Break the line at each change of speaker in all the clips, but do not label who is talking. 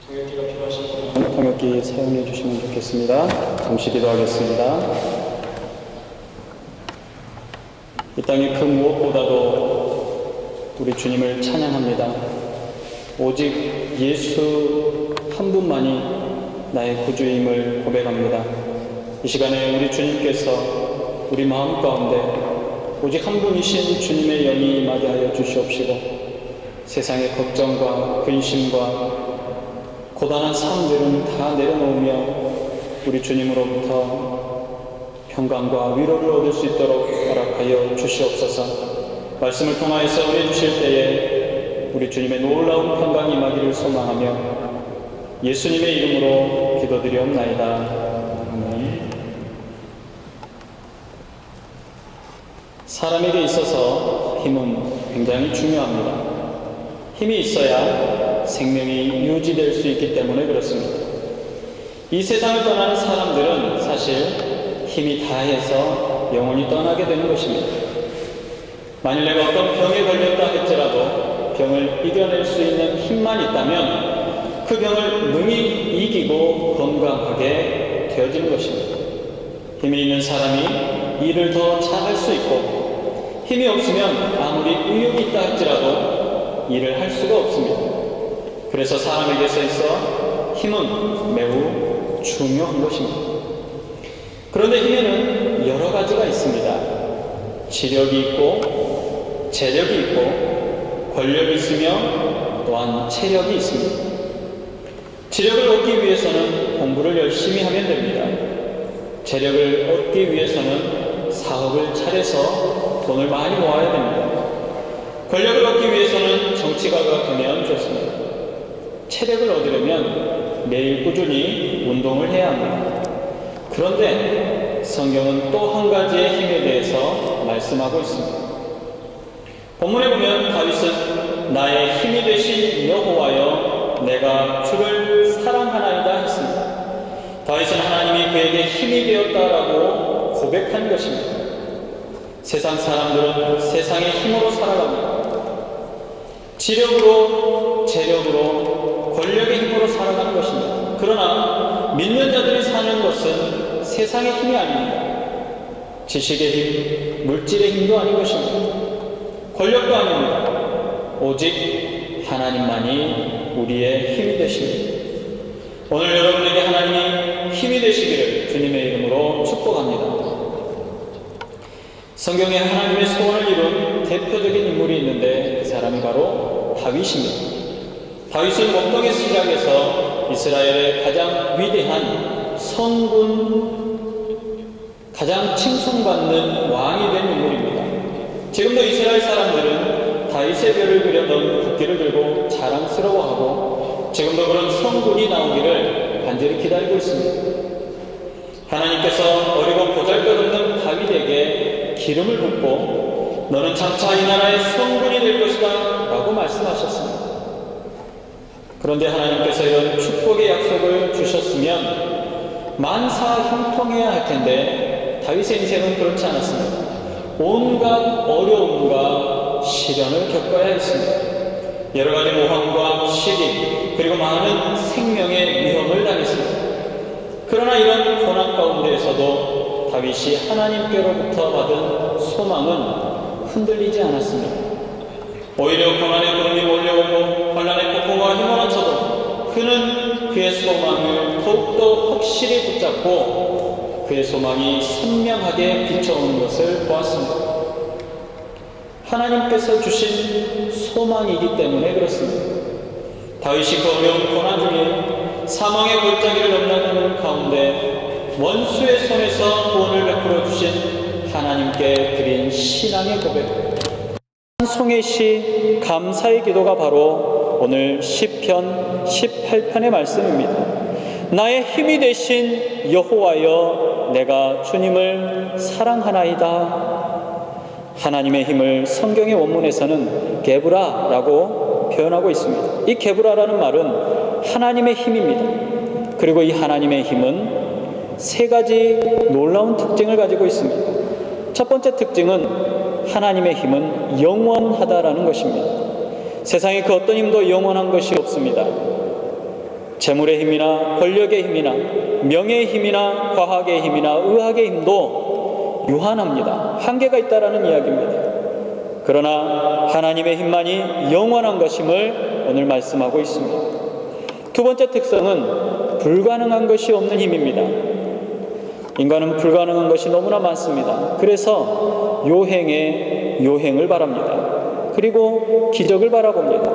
통역기가 필요하신 분은 통역기 사용해 주시면 좋겠습니다. 잠시 기도하겠습니다. 이 땅의 그 무엇보다도 우리 주님을 찬양합니다. 오직 예수 한 분만이 나의 구주임을 고백합니다. 이 시간에 우리 주님께서 우리 마음 가운데 오직 한 분이신 주님의 영이 임하게 하여 주시옵시고, 세상의 걱정과 근심과 고단한 삶들은 다 내려놓으며 우리 주님으로부터 평강과 위로를 얻을 수 있도록 허락하여 주시옵소서. 말씀을 통하여서 우리 주실 때에 우리 주님의 놀라운 평강이 임하기를 소망하며 예수님의 이름으로 기도드리옵나이다. 아멘. 사람에게 있어서 힘은 굉장히 중요합니다. 힘이 있어야 생명이 유지될 수 있기 때문에 그렇습니다. 이 세상을 떠나는 사람들은 사실 힘이 다해서 영원히 떠나게 되는 것입니다. 만일 내가 어떤 병에 걸렸다 할지라도 병을 이겨낼 수 있는 힘만 있다면 그 병을 능히 이기고 건강하게 되어지는 것입니다. 힘이 있는 사람이 일을 더 잘할 수 있고, 힘이 없으면 아무리 의욕이 있다 할지라도 일을 할 수가 없습니다. 그래서 사람에게서 있어 힘은 매우 중요한 것입니다. 그런데 힘에는 여러 가지가 있습니다. 지력이 있고, 재력이 있고, 권력이 있으며 또한 체력이 있습니다. 지력을 얻기 위해서는 공부를 열심히 하면 됩니다. 재력을 얻기 위해서는 사업을 차려서 돈을 많이 모아야 됩니다. 권력을 얻기 위해서는 정치가가 되면 좋습니다. 체력을 얻으려면 매일 꾸준히 운동을 해야 합니다. 그런데 성경은 또 한 가지의 힘에 대해서 말씀하고 있습니다. 본문에 보면 다윗은 나의 힘이 되신 여호와여 내가 주를 사랑하나이다 했습니다. 다윗은 하나님이 그에게 힘이 되었다라고 고백한 것입니다. 세상 사람들은 세상의 힘으로 살아갑니다. 지력으로, 재력으로, 권력의 힘으로 살아가는 것입니다. 그러나 믿는 자들이 사는 것은 세상의 힘이 아닙니다. 지식의 힘, 물질의 힘도 아닌 것입니다. 권력도 아닙니다. 오직 하나님만이 우리의 힘이 되십니다. 오늘 여러분에게 하나님이 힘이 되시기를 주님의 이름으로 축복합니다. 성경에 하나님의 소원을 이룬 대표적인 인물이 있는데 그 사람이 바로 다윗입니다. 다윗은 목동에서 시작해서 이스라엘의 가장 위대한 성군, 가장 칭송받는 왕이 된 인물입니다. 지금도 이스라엘 사람들은 다윗의 별을 그려놓은 국기를 들고 자랑스러워하고 지금도 그런 성군이 나오기를 간절히 기다리고 있습니다. 하나님께서 어리고 보잘것없는 다윗에게 기름을 붓고 너는 장차 이 나라의 성군이 될 것이다 라고 말씀하셨습니다. 그런데 하나님께서 이런 축복의 약속을 주셨으면 만사 형통해야 할 텐데 다윗의 인생은 그렇지 않았습니다. 온갖 어려움과 시련을 겪어야 했습니다. 여러 가지 모함과 시기 그리고 많은 생명의 위험을 당했습니다. 그러나 이런 고난 가운데에서도 다윗이 하나님께로부터 받은 소망은 흔들리지 않았습니다. 오히려 고난의 구름이 몰려오고 환난의 폭풍과 휘몰아쳐도 그는 그의 소망을 더욱더 확실히 붙잡고 그의 소망이 선명하게 비춰오는 것을 보았습니다. 하나님께서 주신 소망이기 때문에 그렇습니다. 다윗이 그 어려운 고난 중에 사망의 골짜기를 넘나드는 가운데 원수의 손에서 구원을 베풀어 주신 하나님께 드린 신앙의 고백, 찬송의 시, 감사의 기도가 바로 오늘 시편 18편의 말씀입니다. 나의 힘이 되신 여호와여 내가 주님을 사랑하나이다. 하나님의 힘을 성경의 원문에서는 게브라라고 표현하고 있습니다. 이 게브라라는 말은 하나님의 힘입니다. 그리고 이 하나님의 힘은 세 가지 놀라운 특징을 가지고 있습니다. 첫 번째 특징은 하나님의 힘은 영원하다라는 것입니다. 세상에 그 어떤 힘도 영원한 것이 없습니다. 재물의 힘이나 권력의 힘이나 명예의 힘이나 과학의 힘이나 의학의 힘도 유한합니다. 한계가 있다라는 이야기입니다. 그러나 하나님의 힘만이 영원한 것임을 오늘 말씀하고 있습니다. 두 번째 특성은 불가능한 것이 없는 힘입니다. 인간은 불가능한 것이 너무나 많습니다. 그래서 요행을 바랍니다. 그리고 기적을 바라봅니다.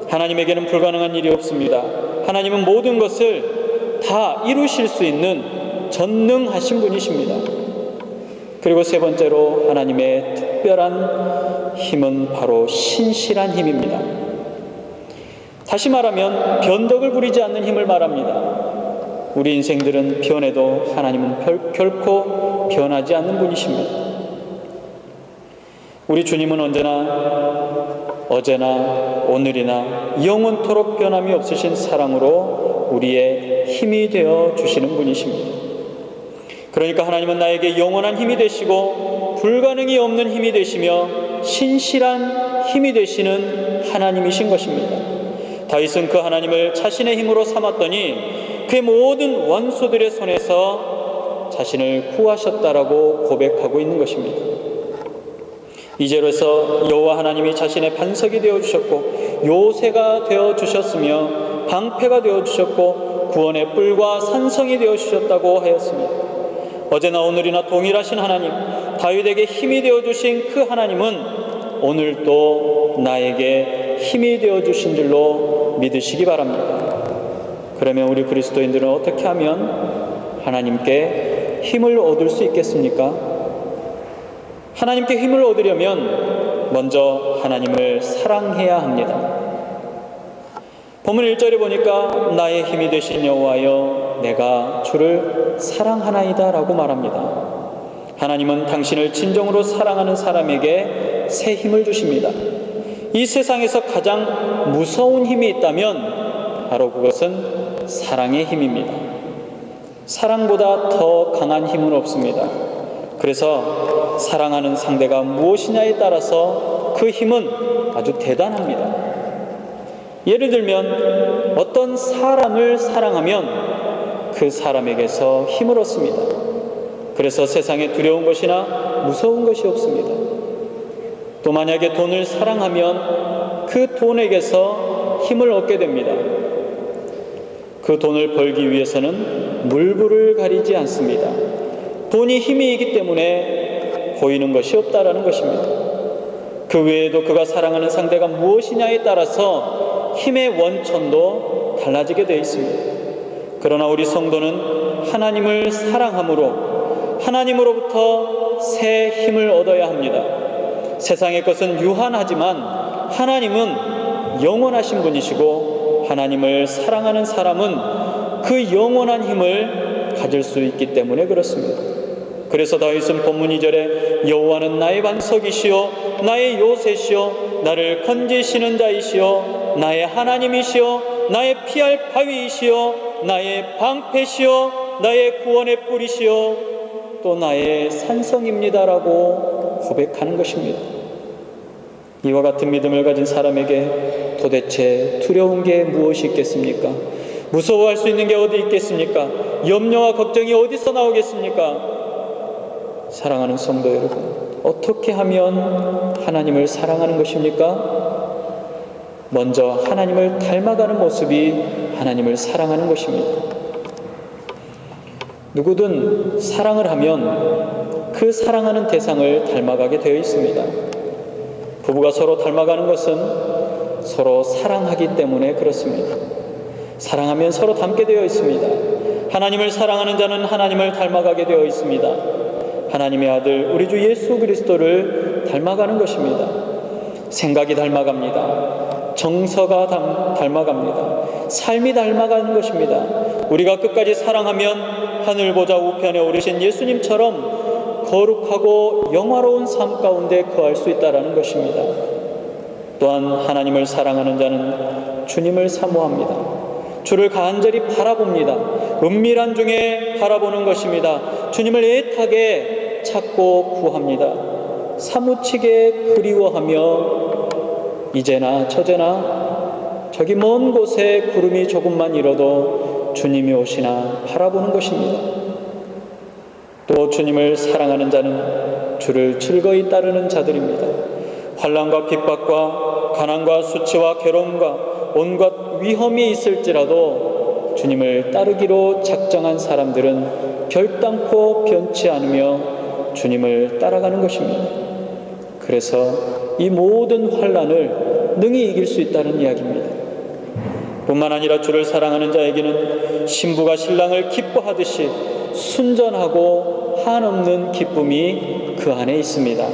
하나님에게는 불가능한 일이 없습니다. 하나님은 모든 것을 다 이루실 수 있는 전능하신 분이십니다. 그리고 세 번째로 하나님의 특별한 힘은 바로 신실한 힘입니다. 다시 말하면 변덕을 부리지 않는 힘을 말합니다. 우리 인생들은 변해도 하나님은 결코 변하지 않는 분이십니다. 우리 주님은 언제나 어제나 오늘이나 영원토록 변함이 없으신 사랑으로 우리의 힘이 되어 주시는 분이십니다. 그러니까 하나님은 나에게 영원한 힘이 되시고 불가능이 없는 힘이 되시며 신실한 힘이 되시는 하나님이신 것입니다. 다윗은 그 하나님을 자신의 힘으로 삼았더니 그의 모든 원수들의 손에서 자신을 구하셨다라고 고백하고 있는 것입니다. 이제로서 여호와 하나님이 자신의 반석이 되어주셨고 요새가 되어주셨으며 방패가 되어주셨고 구원의 뿔과 산성이 되어주셨다고 하였습니다. 어제나 오늘이나 동일하신 하나님, 다윗에게 힘이 되어주신 그 하나님은 오늘도 나에게 힘이 되어주신 줄로 믿으시기 바랍니다. 그러면 우리 그리스도인들은 어떻게 하면 하나님께 힘을 얻을 수 있겠습니까? 하나님께 힘을 얻으려면 먼저 하나님을 사랑해야 합니다. 본문 1절에 보니까 나의 힘이 되신 여호와여 내가 주를 사랑하나이다 라고 말합니다. 하나님은 당신을 진정으로 사랑하는 사람에게 새 힘을 주십니다. 이 세상에서 가장 무서운 힘이 있다면 바로 그것은 사랑의 힘입니다. 사랑보다 더 강한 힘은 없습니다. 그래서 사랑하는 상대가 무엇이냐에 따라서 그 힘은 아주 대단합니다. 예를 들면 어떤 사람을 사랑하면 그 사람에게서 힘을 얻습니다. 그래서 세상에 두려운 것이나 무서운 것이 없습니다. 또 만약에 돈을 사랑하면 그 돈에게서 힘을 얻게 됩니다. 그 돈을 벌기 위해서는 물불을 가리지 않습니다. 돈이 힘이기 때문에 보이는 것이 없다라는 것입니다. 그 외에도 그가 사랑하는 상대가 무엇이냐에 따라서 힘의 원천도 달라지게 되어 있습니다. 그러나 우리 성도는 하나님을 사랑함으로 하나님으로부터 새 힘을 얻어야 합니다. 세상의 것은 유한하지만 하나님은 영원하신 분이시고 하나님을 사랑하는 사람은 그 영원한 힘을 가질 수 있기 때문에 그렇습니다. 그래서 다윗은 본문 2절에 여호와는 나의 반석이시요 나의 요새시요 나를 건지시는 자이시요 나의 하나님이시요 나의 피할 바위이시요 나의 방패시요 나의 구원의 뿔이시요 또 나의 산성입니다라고 고백하는 것입니다. 이와 같은 믿음을 가진 사람에게 도대체 두려운 게 무엇이 있겠습니까? 무서워할 수 있는 게 어디 있겠습니까? 염려와 걱정이 어디서 나오겠습니까? 사랑하는 성도 여러분, 어떻게 하면 하나님을 사랑하는 것입니까? 먼저 하나님을 닮아가는 모습이 하나님을 사랑하는 것입니다. 누구든 사랑을 하면 그 사랑하는 대상을 닮아가게 되어 있습니다. 부부가 서로 닮아가는 것은 서로 사랑하기 때문에 그렇습니다. 사랑하면 서로 닮게 되어 있습니다. 하나님을 사랑하는 자는 하나님을 닮아가게 되어 있습니다. 하나님의 아들 우리 주 예수 그리스도를 닮아가는 것입니다. 생각이 닮아갑니다. 정서가 닮아갑니다. 삶이 닮아가는 것입니다. 우리가 끝까지 사랑하면 하늘 보좌 우편에 오르신 예수님처럼 거룩하고 영화로운 삶 가운데 거할 수 있다는 것입니다. 또한 하나님을 사랑하는 자는 주님을 사모합니다. 주를 간절히 바라봅니다. 은밀한 중에 바라보는 것입니다. 주님을 애타게 찾고 구합니다. 사무치게 그리워하며 이제나 저제나 저기 먼 곳에 구름이 조금만 일어도 주님이 오시나 바라보는 것입니다. 또 주님을 사랑하는 자는 주를 즐거이 따르는 자들입니다. 환난과 핍박과 가난과 수치와 괴로움과 온갖 위험이 있을지라도 주님을 따르기로 작정한 사람들은 결단코 변치 않으며 주님을 따라가는 것입니다. 그래서 이 모든 환난을 능히 이길 수 있다는 이야기입니다. 뿐만 아니라 주를 사랑하는 자에게는 신부가 신랑을 기뻐하듯이 순전하고 한없는 기쁨이 그 안에 있습니다.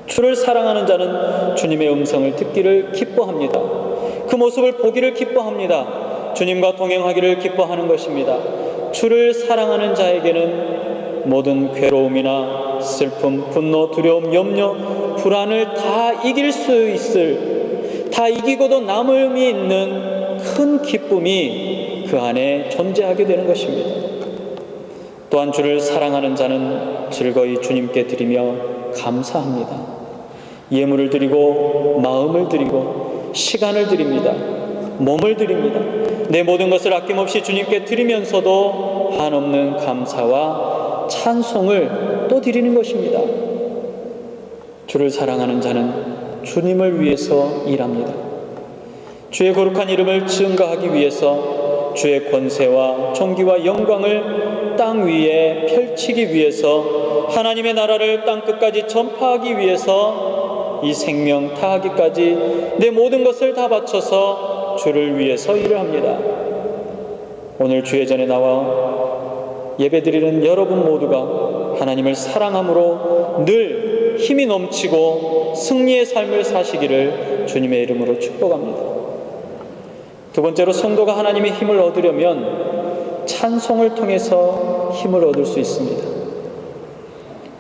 주를 사랑하는 자는 주님의 음성을 듣기를 기뻐합니다. 그 모습을 보기를 기뻐합니다. 주님과 동행하기를 기뻐하는 것입니다. 주를 사랑하는 자에게는 모든 괴로움이나 슬픔, 분노, 두려움, 염려, 불안을 다 이길 수 있을, 다 이기고도 남음이 있는 큰 기쁨이 그 안에 존재하게 되는 것입니다. 또한 주를 사랑하는 자는 즐거이 주님께 드리며 감사합니다. 예물을 드리고 마음을 드리고 시간을 드립니다. 몸을 드립니다. 내 모든 것을 아낌없이 주님께 드리면서도 한없는 감사와 찬송을 또 드리는 것입니다. 주를 사랑하는 자는 주님을 위해서 일합니다. 주의 거룩한 이름을 증거하기 위해서 주의 권세와 존귀와 영광을 땅 위에 펼치기 위해서 하나님의 나라를 땅끝까지 전파하기 위해서 이 생명 다하기까지 내 모든 것을 다 바쳐서 주를 위해서 일을 합니다. 오늘 주의 전에 나와 예배드리는 여러분 모두가 하나님을 사랑함으로 늘 힘이 넘치고 승리의 삶을 사시기를 주님의 이름으로 축복합니다. 두 번째로 성도가 하나님의 힘을 얻으려면 찬송을 통해서 힘을 얻을 수 있습니다.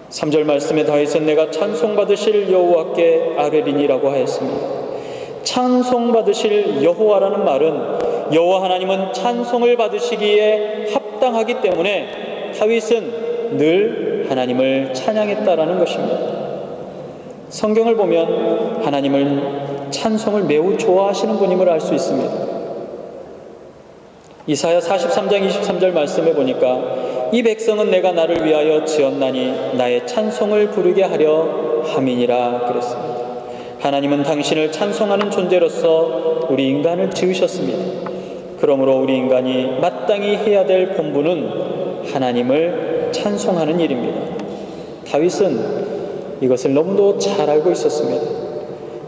3절 말씀에 다윗은 내가 찬송받으실 여호와께 아뢰리니라고 하였습니다. 찬송받으실 여호와라는 말은 여호와 하나님은 찬송을 받으시기에 합당하기 때문에 다윗은 늘 하나님을 찬양했다라는 것입니다. 성경을 보면 하나님을 찬송을 매우 좋아하시는 분임을 알 수 있습니다. 이사야 43장 23절 말씀에 보니까 이 백성은 내가 나를 위하여 지었나니 나의 찬송을 부르게 하려 함이니라 그랬습니다. 하나님은 당신을 찬송하는 존재로서 우리 인간을 지으셨습니다. 그러므로 우리 인간이 마땅히 해야 될 본분은 하나님을 찬송하는 일입니다. 다윗은 이것을 너무도 잘 알고 있었습니다.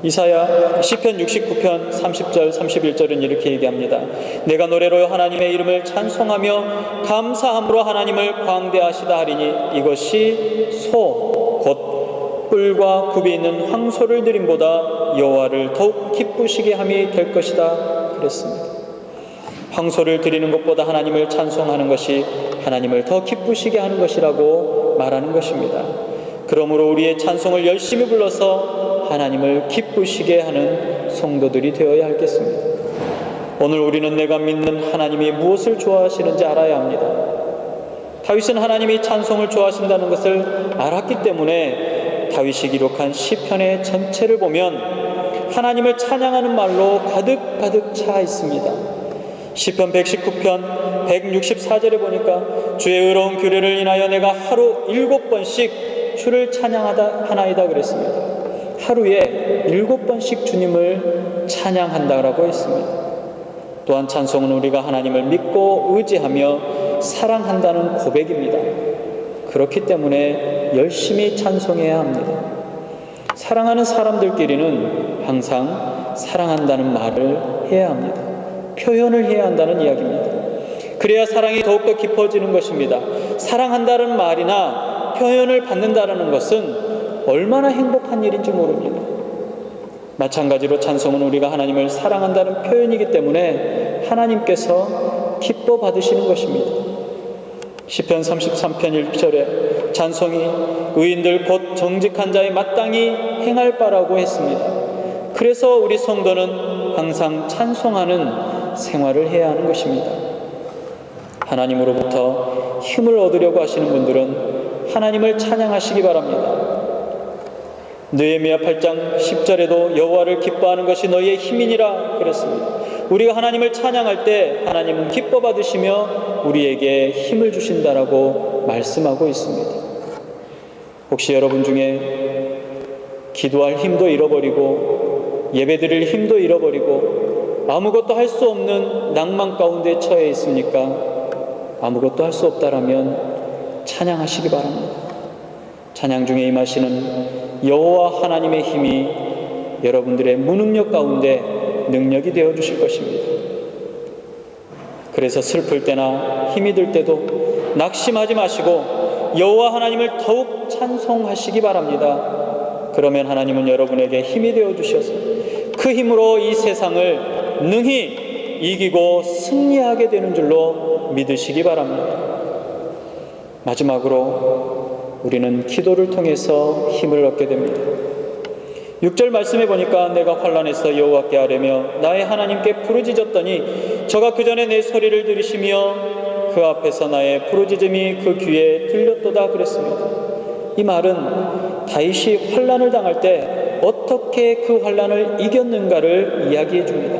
이사야 시편 69편 30절 31절은 이렇게 얘기합니다. 내가 노래로 하나님의 이름을 찬송하며 감사함으로 하나님을 광대하시다 하리니 이것이 소 곧 뿔과 굽이 있는 황소를 드림보다 여호와를 더욱 기쁘시게 함이 될 것이다 그랬습니다. 황소를 드리는 것보다 하나님을 찬송하는 것이 하나님을 더 기쁘시게 하는 것이라고 말하는 것입니다. 그러므로 우리의 찬송을 열심히 불러서 하나님을 기쁘시게 하는 성도들이 되어야 하겠습니다. 오늘 우리는 내가 믿는 하나님이 무엇을 좋아하시는지 알아야 합니다. 다윗은 하나님이 찬송을 좋아하신다는 것을 알았기 때문에 다윗이 기록한 시편의 전체를 보면 하나님을 찬양하는 말로 가득 차 있습니다. 시편 119편 164절에 보니까 주의 의로운 규례를 인하여 내가 하루 7번씩 주를 찬양하다 하나이다 그랬습니다. 하루에 7번씩 주님을 찬양한다라고 했습니다. 또한 찬송은 우리가 하나님을 믿고 의지하며 사랑한다는 고백입니다. 그렇기 때문에 열심히 찬송해야 합니다. 사랑하는 사람들끼리는 항상 사랑한다는 말을 해야 합니다. 표현을 해야 한다는 이야기입니다. 그래야 사랑이 더욱더 깊어지는 것입니다. 사랑한다는 말이나 표현을 받는다는 것은 얼마나 행복한 일인지 모릅니다. 마찬가지로 찬송은 우리가 하나님을 사랑한다는 표현이기 때문에 하나님께서 기뻐 받으시는 것입니다. 시편 33편 1절에 찬송이 의인들 곧 정직한 자의 마땅히 행할 바라고 했습니다. 그래서 우리 성도는 항상 찬송하는 생활을 해야 하는 것입니다. 하나님으로부터 힘을 얻으려고 하시는 분들은 하나님을 찬양하시기 바랍니다. 느헤미야 8장 10절에도 여호와를 기뻐하는 것이 너희의 힘이니라 그랬습니다. 우리가 하나님을 찬양할 때 하나님은 기뻐 받으시며 우리에게 힘을 주신다라고 말씀하고 있습니다. 혹시 여러분 중에 기도할 힘도 잃어버리고 예배드릴 힘도 잃어버리고 아무것도 할 수 없는 낭만 가운데 처해 있습니까? 아무것도 할 수 없다라면 찬양하시기 바랍니다. 찬양 중에 임하시는 여호와 하나님의 힘이 여러분들의 무능력 가운데 능력이 되어 주실 것입니다. 그래서 슬플 때나 힘이 들 때도 낙심하지 마시고 여호와 하나님을 더욱 찬송하시기 바랍니다. 그러면 하나님은 여러분에게 힘이 되어 주셔서 그 힘으로 이 세상을 능히 이기고 승리하게 되는 줄로 믿으시기 바랍니다. 마지막으로 우리는 기도를 통해서 힘을 얻게 됩니다. 6절 말씀해 보니까 내가 환난에서 여호와께 아뢰며 나의 하나님께 부르짖었더니 저가 그 전에 내 소리를 들으시며 그 앞에서 나의 부르짖음이 그 귀에 들렸도다 그랬습니다. 이 말은 다윗이 환난을 당할 때 어떻게 그 환난을 이겼는가를 이야기해 줍니다.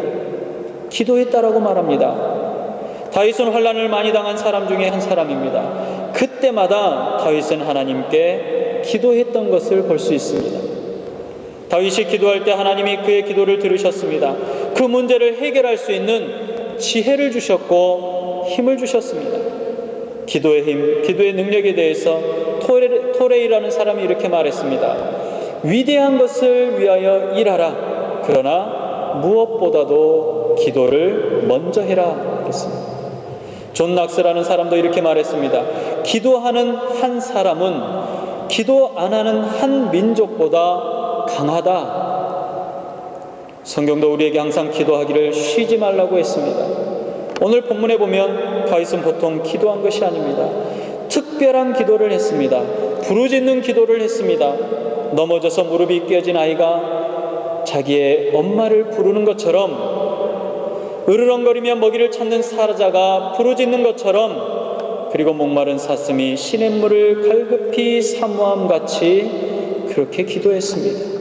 기도했다라고 말합니다. 다윗은 환난을 많이 당한 사람 중에 한 사람입니다. 그때마다 다윗은 하나님께 기도했던 것을 볼 수 있습니다. 다윗이 기도할 때 하나님이 그의 기도를 들으셨습니다. 그 문제를 해결할 수 있는 지혜를 주셨고 힘을 주셨습니다. 기도의 힘, 기도의 능력에 대해서 토레이라는 사람이 이렇게 말했습니다. 위대한 것을 위하여 일하라. 그러나 무엇보다도 기도를 먼저 해라. 그랬습니다. 존 낙스라는 사람도 이렇게 말했습니다. 기도하는 한 사람은 기도 안 하는 한 민족보다 강하다. 성경도 우리에게 항상 기도하기를 쉬지 말라고 했습니다. 오늘 본문에 보면 다윗은 보통 기도한 것이 아닙니다. 특별한 기도를 했습니다. 부르짖는 기도를 했습니다. 넘어져서 무릎이 깨진 아이가 자기의 엄마를 부르는 것처럼, 으르렁거리며 먹이를 찾는 사자가 부르짖는 것처럼, 그리고 목마른 사슴이 시냇물을 갈급히 사모함같이 그렇게 기도했습니다.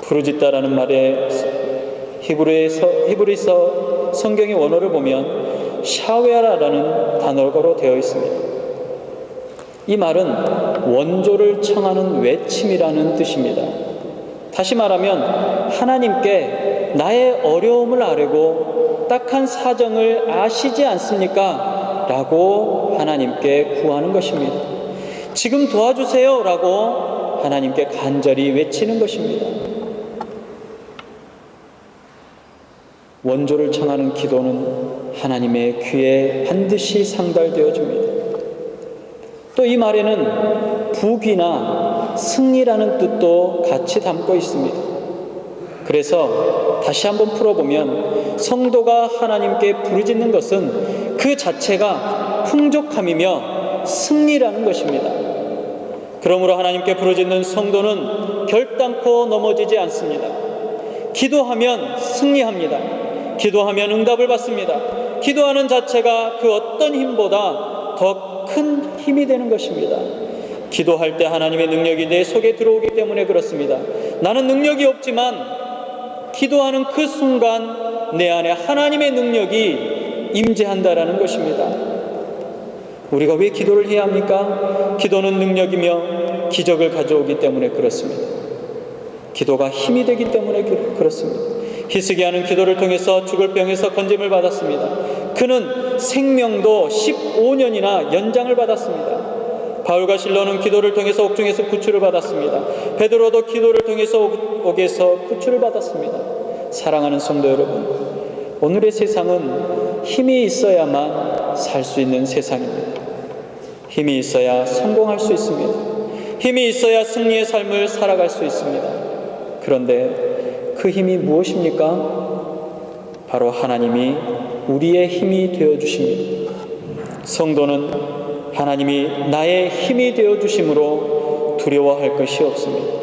부르짖다라는 말에 히브리서 성경의 원어를 보면 샤웨라라는 단어로 되어 있습니다. 이 말은 원조를 청하는 외침이라는 뜻입니다. 다시 말하면 하나님께 나의 어려움을 아뢰고 딱한 사정을 아시지 않습니까? 라고 하나님께 구하는 것입니다. 지금 도와주세요 라고 하나님께 간절히 외치는 것입니다. 원조를 청하는 기도는 하나님의 귀에 반드시 상달되어 줍니다. 또 이 말에는 부귀나 승리라는 뜻도 같이 담고 있습니다. 그래서 다시 한번 풀어보면 성도가 하나님께 부르짖는 것은 그 자체가 풍족함이며 승리라는 것입니다. 그러므로 하나님께 부르짖는 성도는 결단코 넘어지지 않습니다. 기도하면 승리합니다. 기도하면 응답을 받습니다. 기도하는 자체가 그 어떤 힘보다 더 큰 힘이 되는 것입니다. 기도할 때 하나님의 능력이 내 속에 들어오기 때문에 그렇습니다. 나는 능력이 없지만 기도하는 그 순간 내 안에 하나님의 능력이 임재한다라는 것입니다. 우리가 왜 기도를 해야 합니까? 기도는 능력이며 기적을 가져오기 때문에 그렇습니다. 기도가 힘이 되기 때문에 그렇습니다. 히스기야는 기도를 통해서 죽을 병에서 건짐을 받았습니다. 그는 생명도 15년이나 연장을 받았습니다. 바울과 실로는 기도를 통해서 옥중에서 구출을 받았습니다. 베드로도 기도를 통해서 옥에서 구출을 받았습니다. 사랑하는 성도 여러분, 오늘의 세상은 힘이 있어야만 살 수 있는 세상입니다. 힘이 있어야 성공할 수 있습니다. 힘이 있어야 승리의 삶을 살아갈 수 있습니다. 그런데 그 힘이 무엇입니까? 바로 하나님이 우리의 힘이 되어주십니다. 성도는 하나님이 나의 힘이 되어주심으로 두려워할 것이 없습니다.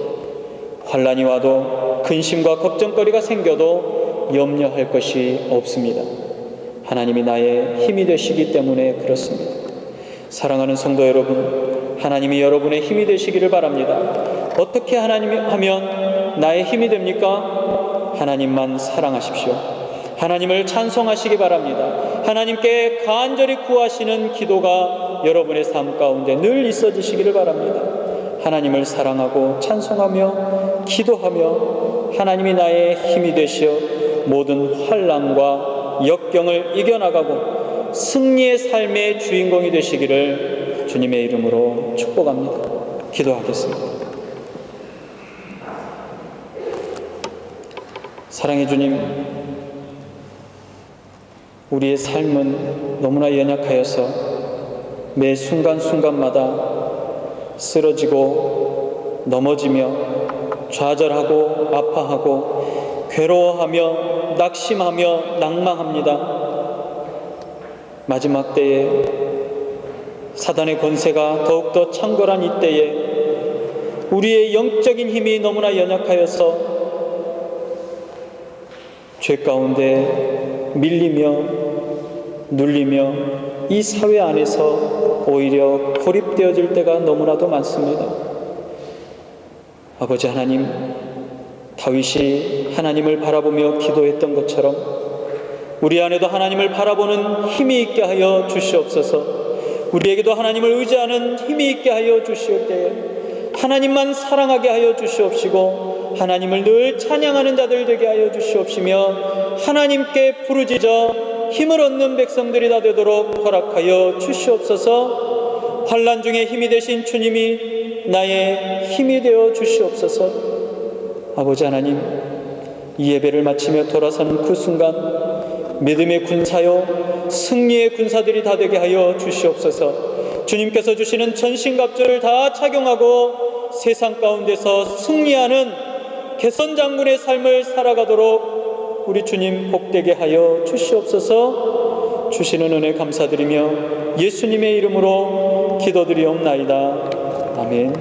환난이 와도 근심과 걱정거리가 생겨도 염려할 것이 없습니다. 하나님이 나의 힘이 되시기 때문에 그렇습니다. 사랑하는 성도 여러분, 하나님이 여러분의 힘이 되시기를 바랍니다. 어떻게 하나님이 하면 나의 힘이 됩니까? 하나님만 사랑하십시오. 하나님을 찬송하시기 바랍니다. 하나님께 간절히 구하시는 기도가 여러분의 삶 가운데 늘 있어지시기를 바랍니다. 하나님을 사랑하고 찬송하며 기도하며 하나님이 나의 힘이 되시어 모든 환난과 역경을 이겨나가고 승리의 삶의 주인공이 되시기를 주님의 이름으로 축복합니다. 기도하겠습니다. 사랑의 주님, 우리의 삶은 너무나 연약하여서 매 순간순간마다 쓰러지고 넘어지며 좌절하고 아파하고 괴로워하며 낙심하며 낭망합니다. 마지막 때에 사단의 권세가 더욱더 창궐한 이때에 우리의 영적인 힘이 너무나 연약하여서 죄 가운데 밀리며 눌리며 이 사회 안에서 오히려 고립되어질 때가 너무나도 많습니다. 아버지 하나님, 다윗이 하나님을 바라보며 기도했던 것처럼 우리 안에도 하나님을 바라보는 힘이 있게 하여 주시옵소서. 우리에게도 하나님을 의지하는 힘이 있게 하여 주시올 때에 하나님만 사랑하게 하여 주시옵시고 하나님을 늘 찬양하는 자들 되게 하여 주시옵시며 하나님께 부르짖어 힘을 얻는 백성들이 다 되도록 허락하여 주시옵소서. 환난 중에 힘이 되신 주님이 나의 힘이 되어 주시옵소서. 아버지 하나님, 이 예배를 마치며 돌아서는 그 순간 믿음의 군사요 승리의 군사들이 다 되게 하여 주시옵소서. 주님께서 주시는 전신갑주를 다 착용하고 세상 가운데서 승리하는 개선장군의 삶을 살아가도록 우리 주님 복되게 하여 주시옵소서. 주시는 은혜 감사드리며 예수님의 이름으로 기도드리옵나이다. 아멘.